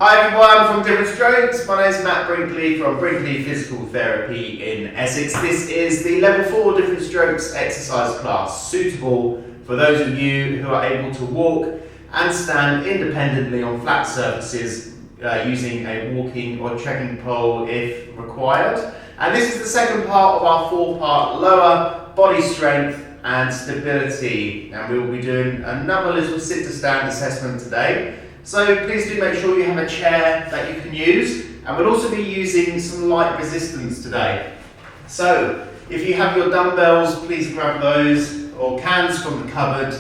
Hi everyone from Different Strokes. My name is Matt Brinkley from Brinkley Physical Therapy in Essex. This is the Level 4 Different Strokes exercise class, suitable for those of you who are able to walk and stand independently on flat surfaces using a walking or trekking pole if required. And this is the second part of our 4-part lower body strength and stability. And we will be doing another little sit to stand assessment today. So please do make sure you have a chair that you can use, and we'll also be using some light resistance today. So if you have your dumbbells, please grab those, or cans from the cupboard,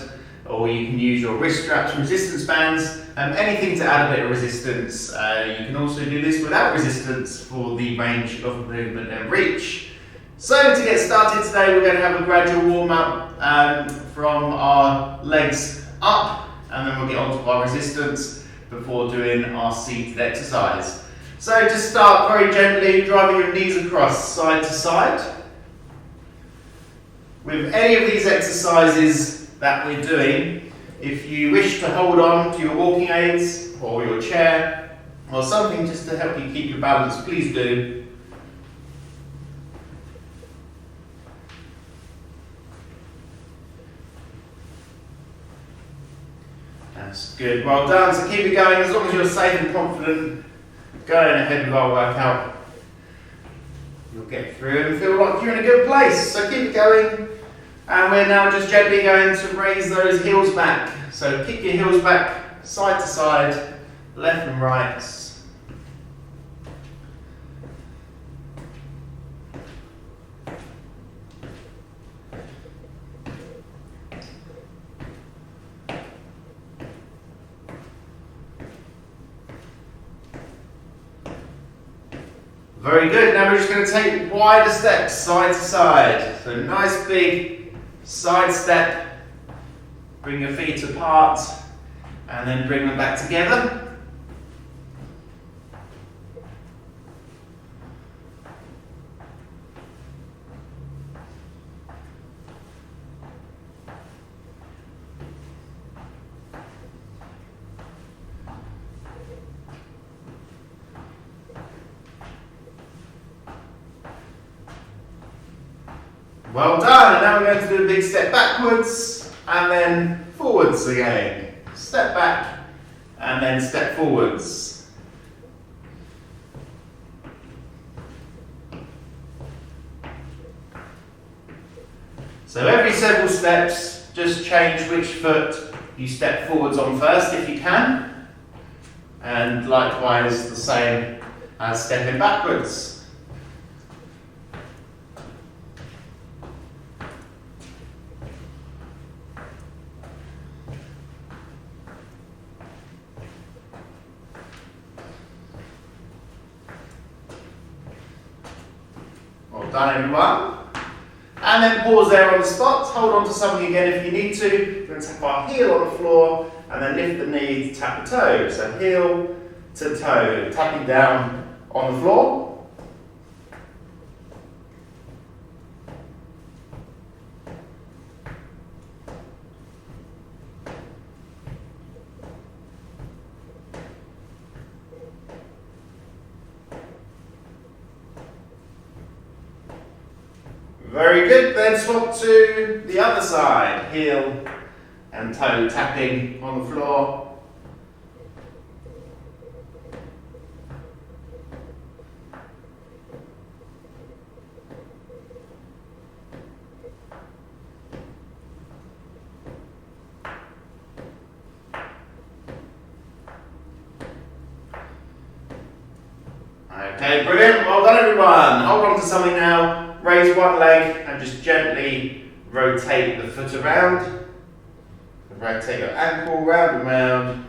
or you can use your wrist straps, resistance bands, anything to add a bit of resistance. You can also do this without resistance for the range of movement and reach. So to get started today, we're going to have a gradual warm up from our legs up, and then we'll get onto our resistance before doing our seated exercise. So to start, very gently driving your knees across side to side. With any of these exercises that we're doing, if you wish to hold on to your walking aids or your chair or something just to help you keep your balance, please do. That's good, well done. So keep it going as long as you're safe and confident going ahead with our workout. You'll get through and feel like you're in a good place. So keep it going. And we're now just gently going to raise those heels back. So kick your heels back side to side, left and right. Very good. Now we're just going to take wider steps side to side. So nice big side step. Bring your feet apart and then bring them back together. Well done, and now we're going to do a big step backwards and then forwards again. Step back and then step forwards. So every several steps, just change which foot you step forwards on first if you can. And likewise the same as stepping backwards. Well done everyone. And then pause there on the spot, hold on to something again if you need to. We're going to tap our heel on the floor and then lift the knee to tap the toe. So heel to toe, tapping down on the floor. Very good, then swap to the other side, heel and toe tapping on the floor. Okay, brilliant, well done everyone. Hold on to something now. Raise one leg and just gently rotate the foot around. Rotate your ankle round and round.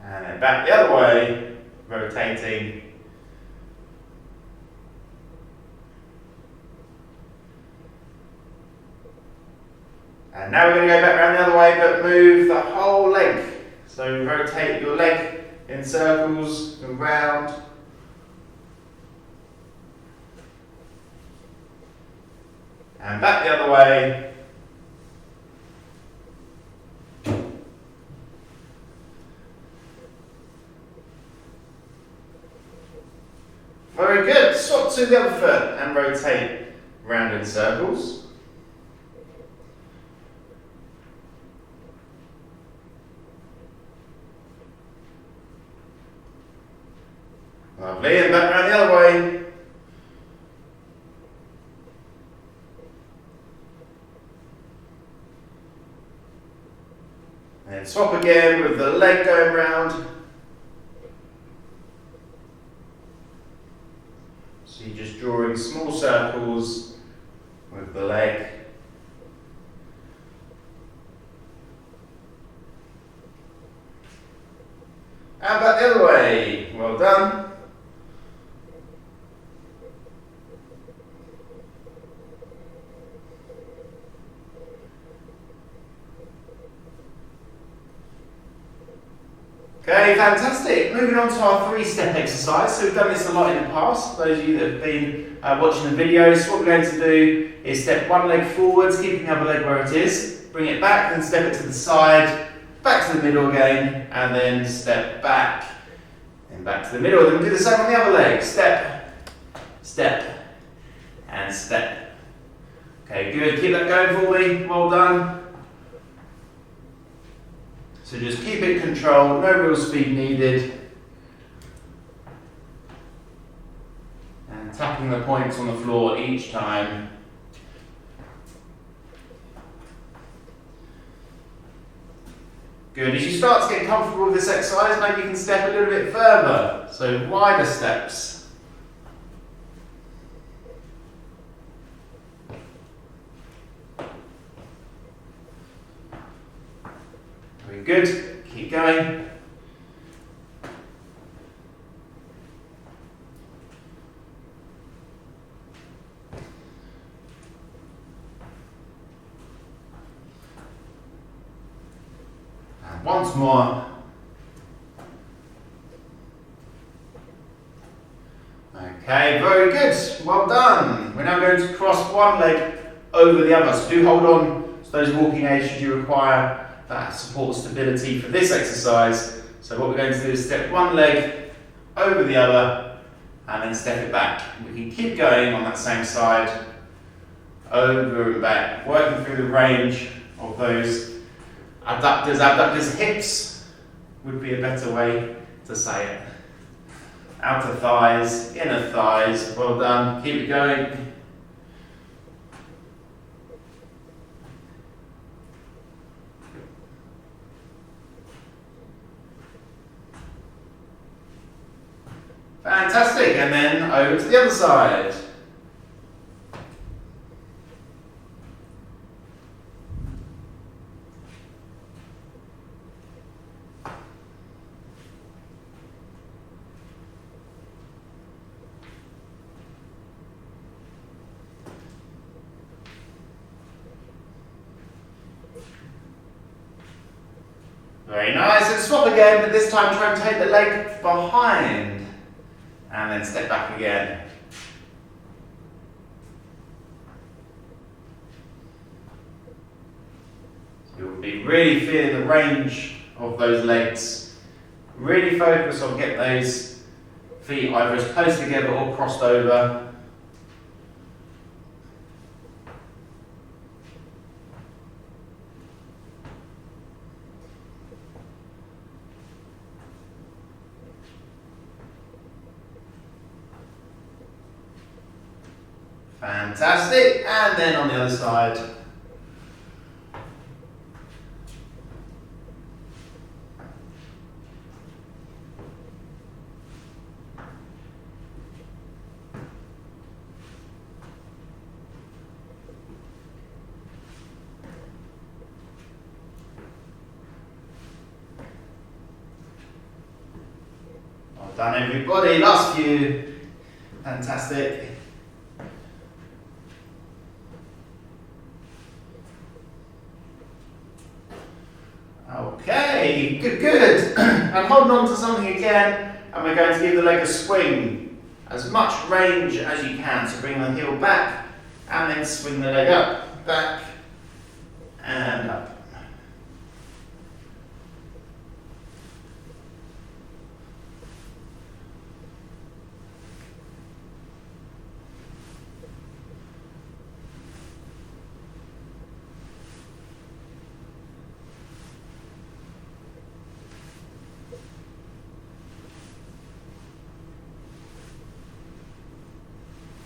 And then back the other way, rotating. And now we're going to go back around the other way, but move the whole leg. So rotate your leg in circles and round. And back the other way. Very good. Swap to the other foot and rotate round in circles. Lovely, and back round the other way. And swap again with the leg going round. So you're just drawing small circles with the leg. And back the other way. Well done. Okay, fantastic. Moving on to our 3-step exercise. So we've done this a lot in the past. Those of you that have been watching the videos, what we're going to do is step one leg forwards, keeping the other leg where it is. Bring it back, then step it to the side, back to the middle again, and then step back, and back to the middle. Then we'll do the same on the other leg. Step, step, and step. Okay, good. Keep that going for me. Well done. So just keep it controlled, no real speed needed. And tapping the points on the floor each time. Good. As you start to get comfortable with this exercise, maybe you can step a little bit further. So wider steps. Very good. Keep going. And once more. Okay, very good. Well done. We're now going to cross one leg over the other. So do hold on to those walking aids should you require that support stability for this exercise. So what we're going to do is step one leg over the other and then step it back. We can keep going on that same side, over and back, working through the range of those abductors. Abductors, hips would be a better way to say it. Outer thighs, inner thighs, well done, keep it going. Fantastic, and then over to the other side. Very nice, and swap again, but this time try and take the leg behind. And then step back again. So you'll be really feeling the range of those legs. Really focus on getting those feet either as close together or crossed over. Fantastic, and then on the other side. Well done everybody, last few. Fantastic. Okay, good. And holding on to something again, and we're going to give the leg a swing. As much range as you can. So bring the heel back, and then swing the leg up, back, and up.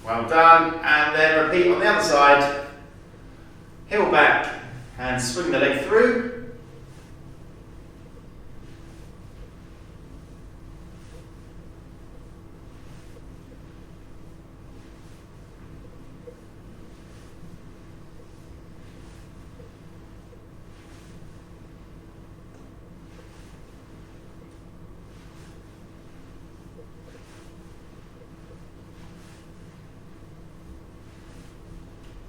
Well done. And then repeat on the other side. Heel back and swing the leg through.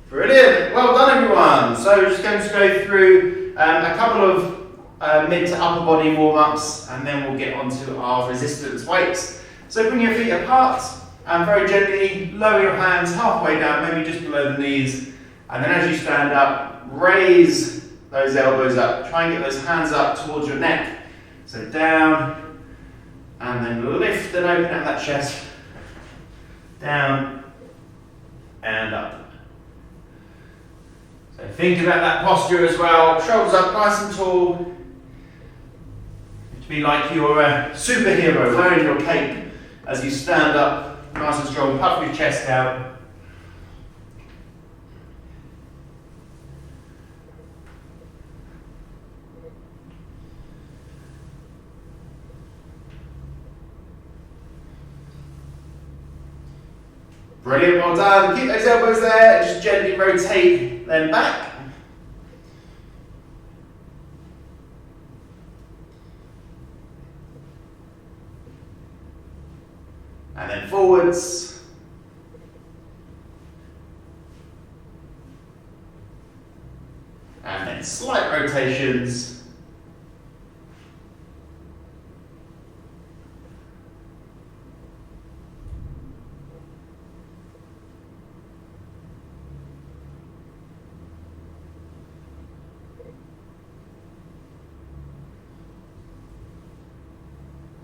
Brilliant, well done everyone. So we're just going to go through a couple of mid to upper body warm-ups and then we'll get onto our resistance weights. So bring your feet apart and very gently lower your hands halfway down, maybe just below the knees, and then as you stand up, raise those elbows up. Try and get those hands up towards your neck. So down and then lift and open up that chest. Down and up. So think about that posture as well, shoulders up nice and tall. To be like you're a superhero wearing your cape as you stand up nice and strong, puff your chest out. Brilliant, well done. Keep those elbows there, just gently rotate them back. And then forwards. And then slight rotations.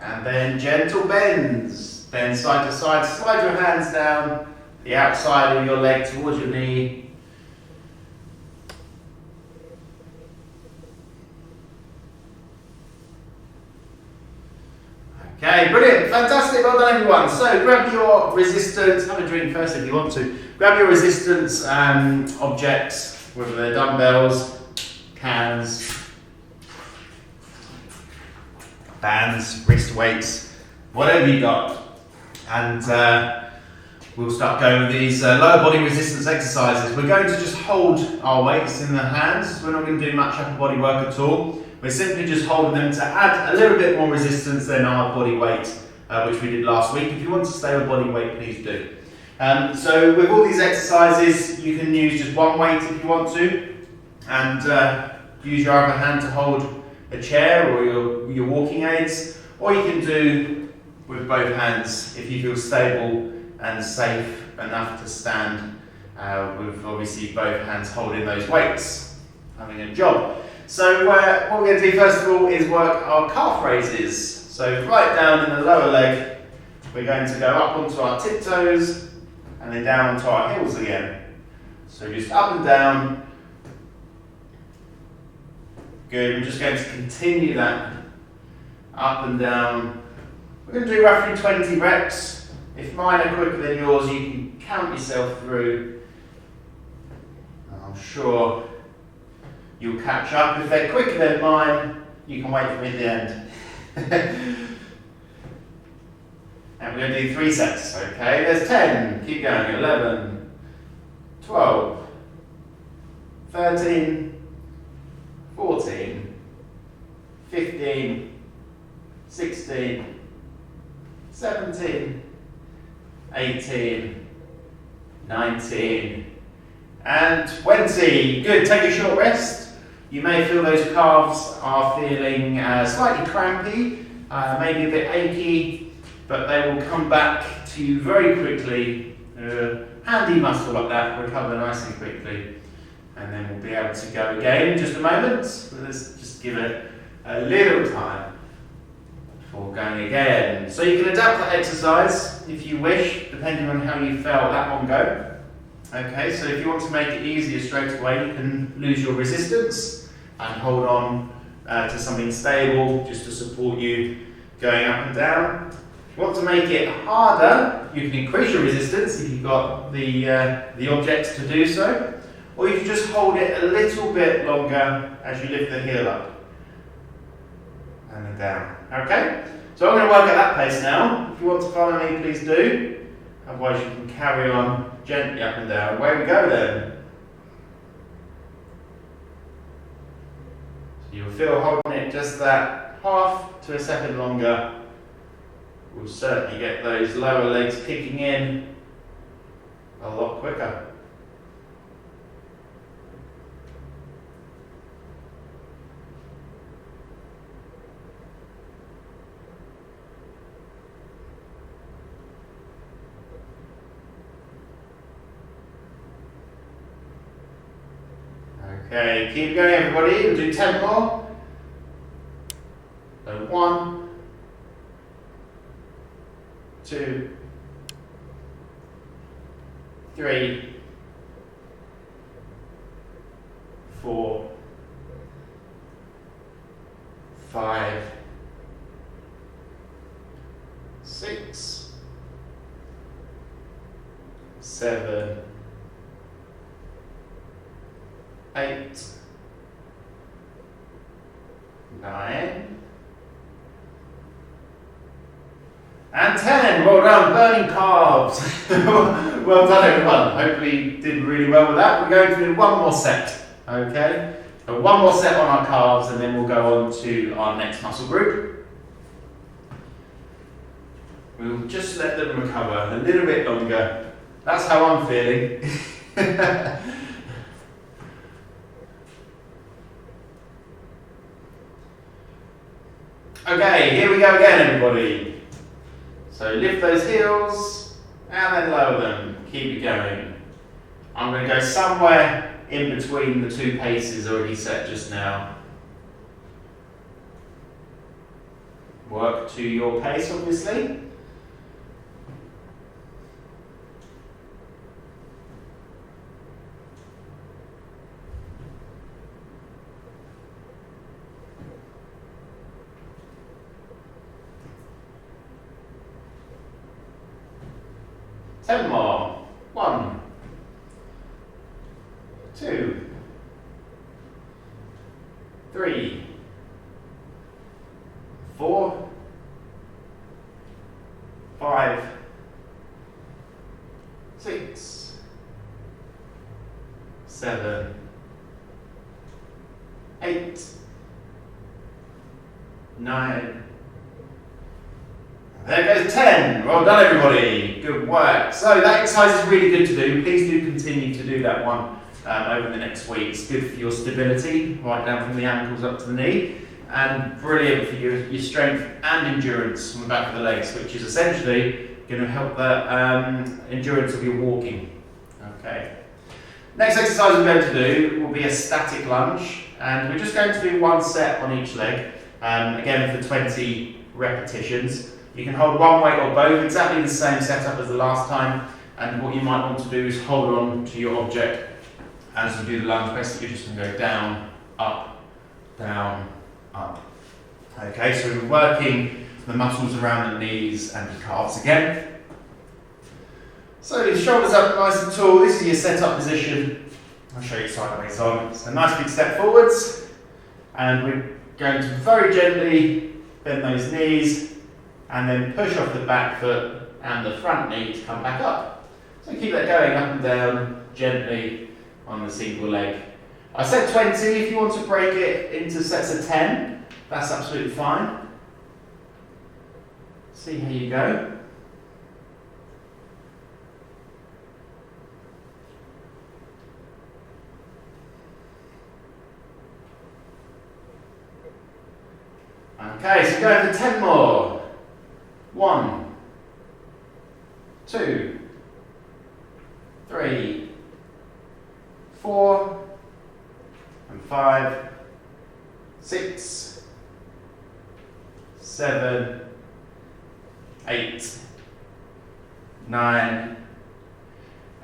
And then gentle bends. Bend side to side, slide your hands down the outside of your leg towards your knee. Okay, brilliant, fantastic, well done everyone. So grab your resistance, have a drink first if you want to. Grab your resistance objects, whether they're dumbbells, cans, bands, wrist weights, whatever you got. And we'll start going with these lower body resistance exercises. We're going to just hold our weights in the hands. We're not going to do much upper body work at all. We're simply just holding them to add a little bit more resistance than our body weight, which we did last week. If you want to stay with body weight, please do. So with all these exercises, you can use just one weight if you want to, and use your other hand to hold a chair or your walking aids, or you can do with both hands if you feel stable and safe enough to stand with obviously both hands holding those weights, having a job. So what we're going to do first of all is work our calf raises. So right down in the lower leg, we're going to go up onto our tiptoes and then down onto our heels again. So just up and down. Good, we're just going to continue that up and down. We're going to do roughly 20 reps. If mine are quicker than yours, you can count yourself through. I'm sure you'll catch up. If they're quicker than mine, you can wait for me at the end. And we're going to do 3 sets, okay? There's 10, keep going, 11, 12, 13, 14, 15, 16, 17, 18, 19, and 20. Good, take a short rest. You may feel those calves are feeling slightly crampy, maybe a bit achy, but they will come back to you very quickly. Handy muscle like that, recover nice and quickly. And then we'll be able to go again in just a moment. So let's just give it a little time before going again. So you can adapt that exercise if you wish, depending on how you felt that one go. Okay, so if you want to make it easier straight away, you can lose your resistance and hold on to something stable just to support you going up and down. If you want to make it harder, you can increase your resistance if you've got the objects to do so, or you can just hold it a little bit longer as you lift the heel up and then down. Okay? So I'm going to work at that pace now. If you want to follow me, please do. Otherwise you can carry on gently up and down. Away we go then. So you'll feel holding it just that half to a second longer. We'll certainly get those lower legs kicking in a lot quicker. Okay, keep going everybody, we'll do 10 more. So 1, 2, 3, 4, 5, 6, 7, 8, 9, and 10. Well done, burning calves. Well done everyone. Hopefully you did really well with that. We're going to do one more set. Okay? So one more set on our calves and then we'll go on to our next muscle group. We'll just let them recover a little bit longer. That's how I'm feeling. Okay, here we go again everybody. So lift those heels and then lower them. Keep it going. I'm going to go somewhere in between the two paces already set just now. Work to your pace obviously. Ten more. 1, 2, 3, 4, 5, 6, 7, 8, 9. There goes 10. Well done everybody. Good work. So that exercise is really good to do. Please do continue to do that one over the next week. It's good for your stability, right down from the ankles up to the knee, and brilliant for your strength and endurance on the back of the legs, which is essentially going to help the endurance of your walking. Okay. Next exercise we're going to do will be a static lunge, and we're just going to do one set on each leg, again for 20 repetitions. You can hold one weight or both, exactly the same setup as the last time, and what you might want to do is hold on to your object as you do the lunge. Basically you're just going to go down, up, up. Okay, so we're working the muscles around the knees and the calves again. So your shoulders up nice and tall, this is your setup position. I'll show you sideways on. So a nice big step forwards, and we're going to very gently bend those knees and then push off the back foot and the front knee to come back up. So keep that going up and down gently on the single leg. I said 20, if you want to break it into sets of 10, that's absolutely fine. See how you go. Okay, so go for 10 more. 1, 2, 3, 4, and 5, 6, 7, 8, 9,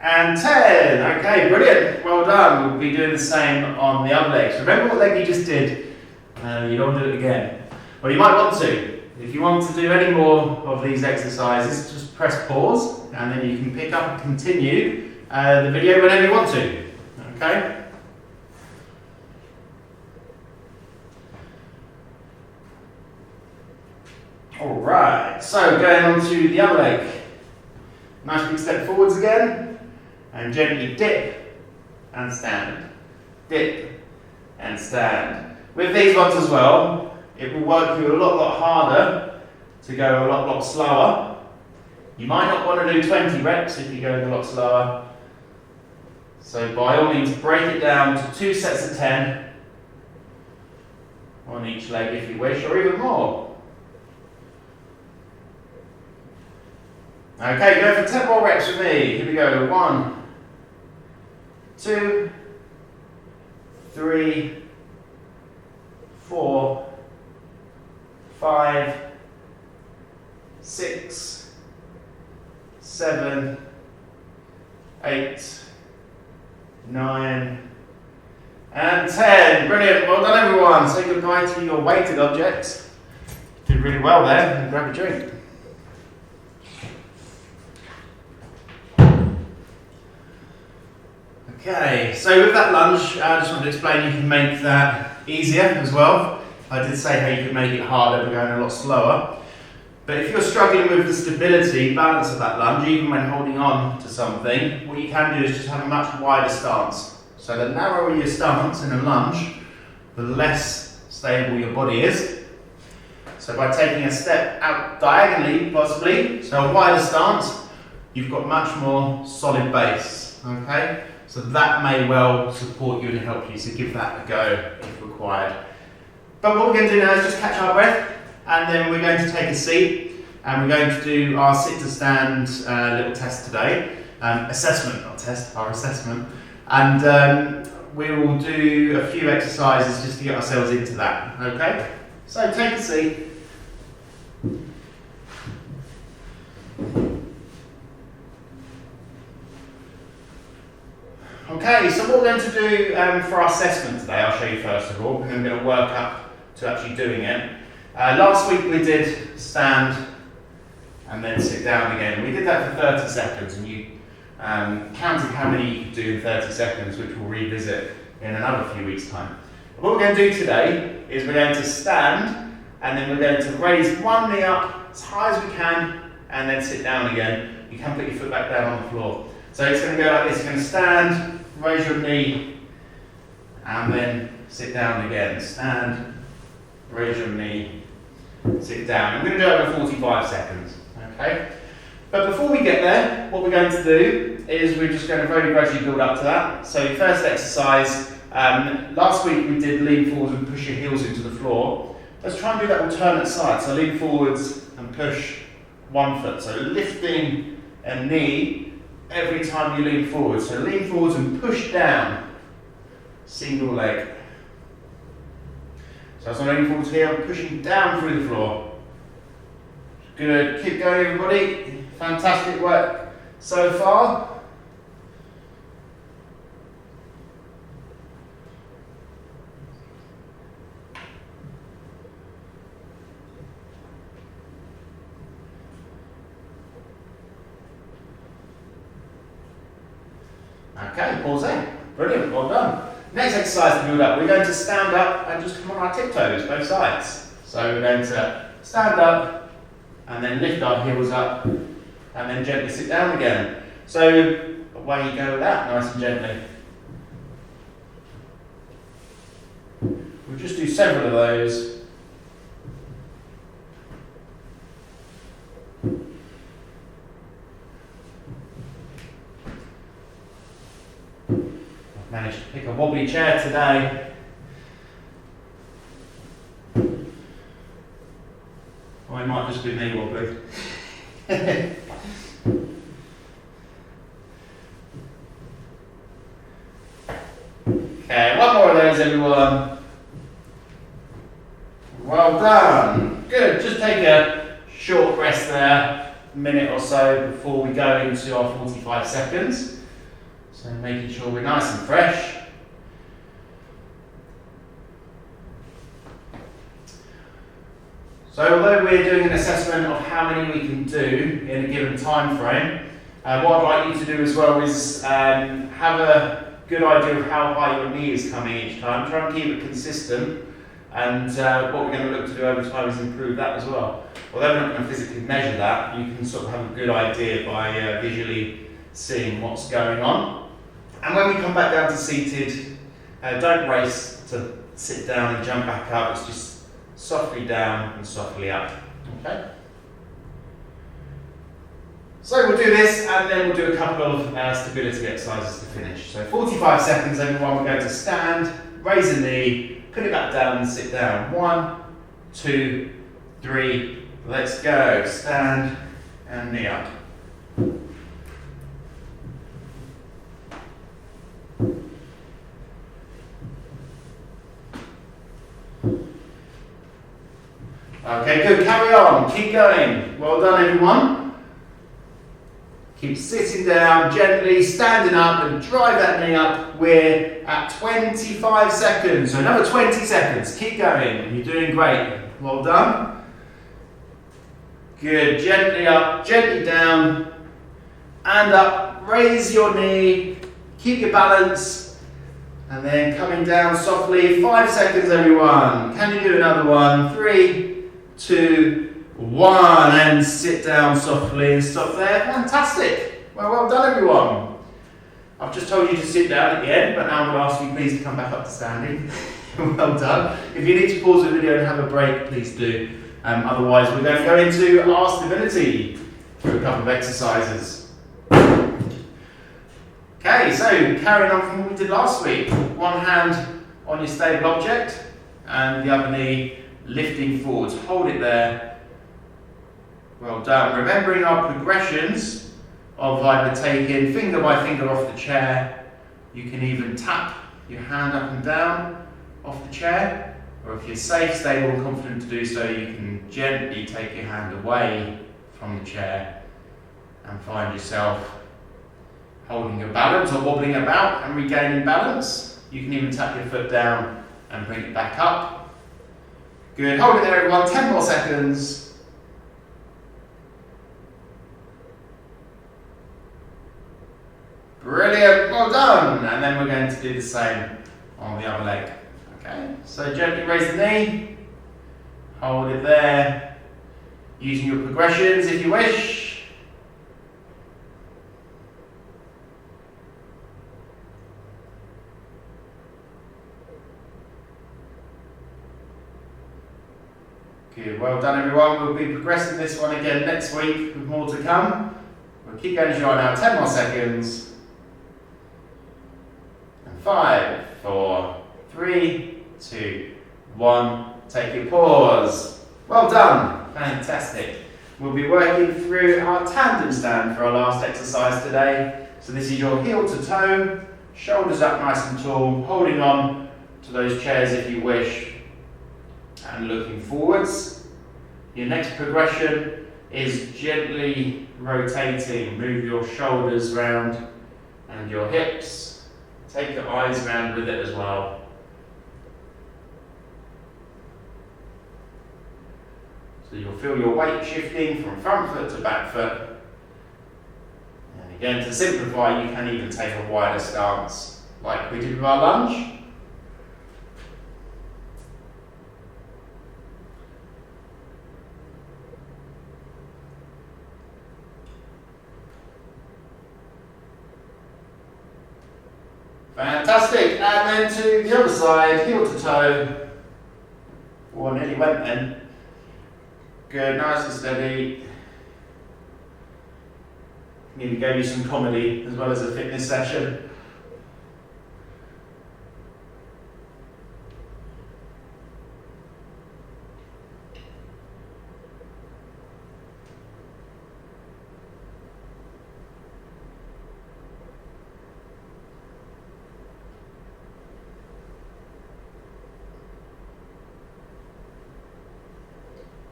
and 10. Okay, brilliant. Well done. We'll be doing the same on the other legs. Remember what leg you just did. You don't want to do it again. Well, you might want to. If you want to do any more of these exercises, just press pause and then you can pick up and continue the video whenever you want to. Okay? Alright, so going on to the other leg. Nice big step forwards again and gently dip and stand. Dip and stand. With these ones as well, it will work you a lot harder to go a lot slower. You might not want to do 20 reps if you're going a lot slower. So by all means break it down to 2 sets of 10 on each leg if you wish, or even more. Okay, go for 10 more reps with me. Here we go. 1, 2, 3, 4, 5, 6, 7, 8, 9, and 10. Brilliant. Well done, everyone. Say goodbye to your weighted objects. Did really well there. And grab a drink. Okay, so with that lunge, I just want to explain you can make that easier as well. I did say how you can make it harder by going a lot slower. But if you're struggling with the stability, balance of that lunge, even when holding on to something, what you can do is just have a much wider stance. So the narrower your stance in a lunge, the less stable your body is. So by taking a step out diagonally, possibly, so a wider stance, you've got much more solid base. Okay? So that may well support you and help you, so give that a go if required. But what we're going to do now is just catch our breath, and then we're going to take a seat, and we're going to do our sit to stand little test today. Assessment, not test, our assessment. And we will do a few exercises just to get ourselves into that, okay? So take a seat. Okay, so what we're going to do for our assessment today, I'll show you first of all, and then we're going to work up to actually doing it. Last week we did stand and then sit down again. We did that for 30 seconds and you counted how many you could do in 30 seconds, which we'll revisit in another few weeks' time. What we're going to do today is we're going to stand and then we're going to raise one knee up as high as we can and then sit down again. You can put your foot back down on the floor. So it's going to go like this. You're going to stand, raise your knee, and then sit down again. Stand, raise your knee, sit down. I'm going to do it over 45 seconds. Okay? But before we get there, what we're going to do is we're just going to very gradually build up to that. So first exercise, last week we did lean forwards and push your heels into the floor. Let's try and do that alternate side. So lean forwards and push one foot. So lifting a knee every time you lean forward. So lean forwards and push down, single leg. So as I'm leaning forwards here, I'm pushing down through the floor. Good, keep going everybody. Fantastic work so far. Okay, pause there. Brilliant, well done. Next exercise to build up, we're going to stand up and just come on our tiptoes, both sides. So we're going to stand up and then lift our heels up and then gently sit down again. So away you go with that, nice and gently. We'll just do several of those. Managed to pick a wobbly chair today. Or it might just be me wobbly. Okay, one more of those everyone. Well done. Good, just take a short rest there, a minute or so before we go into our 45 seconds. So making sure we're nice and fresh. So although we're doing an assessment of how many we can do in a given time frame, what I'd like you to do as well is have a good idea of how high your knee is coming each time. Try and keep it consistent, and what we're going to look to do over time is improve that as well. Although we're not going to physically measure that, you can sort of have a good idea by visually seeing what's going on. And when we come back down to seated, don't race to sit down and jump back up. It's just softly down and softly up. Okay? So we'll do this, and then we'll do a couple of stability exercises to finish. So 45 seconds, everyone. We're going to stand, raise a knee, put it back down and sit down. 1, 2, 3, let's go. Stand and knee up. Okay, good. Carry on. Keep going. Well done, everyone. Keep sitting down, gently standing up, and drive that knee up. We're at 25 seconds. So another 20 seconds. Keep going. You're doing great. Well done. Good. Gently up, gently down, and up. Raise your knee. Keep your balance. And then coming down softly. 5 seconds, everyone. Can you do another one? 3, 2, 1, and sit down softly and stop there. Fantastic. Well done, everyone. I've just told you to sit down at the end, but now I'm going to ask you please to come back up to standing. Well done. If you need to pause the video and have a break, please do. Otherwise, we're going to go into our stability through a couple of exercises. Okay, so carrying on from what we did last week. One hand on your stable object and the other knee lifting forwards. Hold it there. Well done. Remembering our progressions of either taking finger by finger off the chair. You can even tap your hand up and down off the chair, or if you're safe, stable and confident to do so, you can gently take your hand away from the chair and find yourself holding your balance or wobbling about and regaining balance. You can even tap your foot down and bring it back up. Good. Hold it there, everyone. 10 more seconds. Brilliant, well done. And then we're going to do the same on the other leg. Okay, so gently raise the knee, hold it there, using your progressions if you wish. Good, well done, everyone. We'll be progressing this one again next week with more to come. We'll keep going as you are now. 10 more seconds. 5, 4, 3, 2, 1. Take your pause. Well done. Fantastic. We'll be working through our tandem stand for our last exercise today. So this is your heel to toe, shoulders up nice and tall, holding on to those chairs if you wish, and looking forwards. Your next progression is gently rotating. Move your shoulders round and your hips. Take your eyes round with it as well. So you'll feel your weight shifting from front foot to back foot. And again, to simplify, you can even take a wider stance like we did with our lunge. Fantastic, and then to the other side, heel to toe. Oh, nearly went then. Good, nice and steady. Nearly gave you some comedy as well as a fitness session.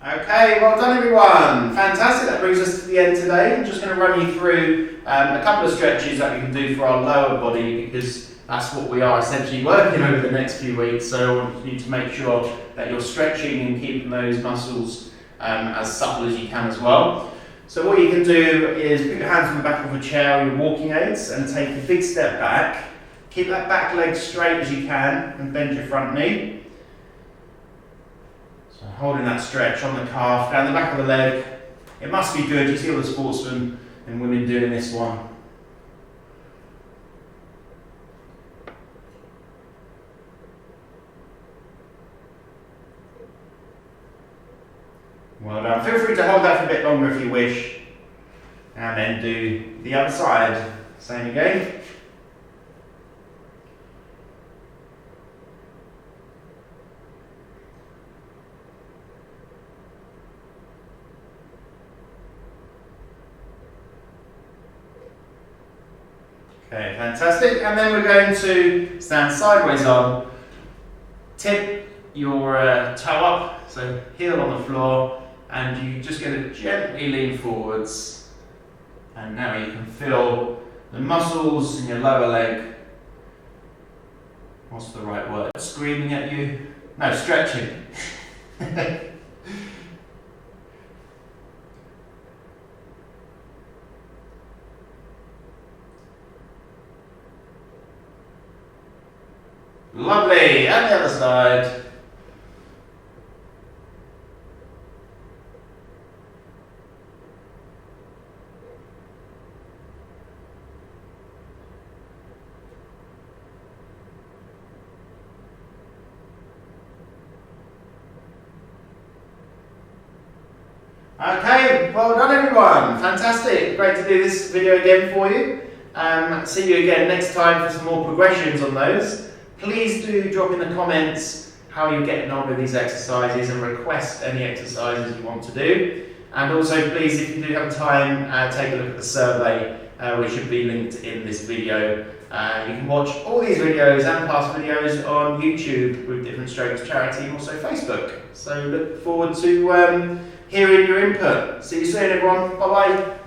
Okay, well done everyone. Fantastic, that brings us to the end today. I'm just going to run you through a couple of stretches that we can do for our lower body, because that's what we are essentially working over the next few weeks. So I want you to make sure that you're stretching and keeping those muscles as supple as you can as well. So what you can do is put your hands on the back of a chair or your walking aids and take a big step back. Keep that back leg straight as you can and bend your front knee. So holding that stretch on the calf, down the back of the leg. It must be good. You see all the sportsmen and women doing this one. Well done. Feel free to hold that for a bit longer if you wish. And then do the other side. Same again. Okay, fantastic. And then we're going to stand sideways on. Tip your toe up, so heel on the floor, and you just going to gently lean forwards. And now you can feel the muscles in your lower leg. What's the right word? Screaming at you? No, stretching. Lovely, and the other side. Okay, well done everyone, fantastic, great to do this video again for you. See you again next time for some more progressions on those. Please do drop in the comments how you're getting on with these exercises and request any exercises you want to do. And also please, if you do have time, take a look at the survey which should be linked in this video. You can watch all these videos and past videos on YouTube with Different Strokes Charity and also Facebook. So look forward to hearing your input. See you soon everyone, bye bye.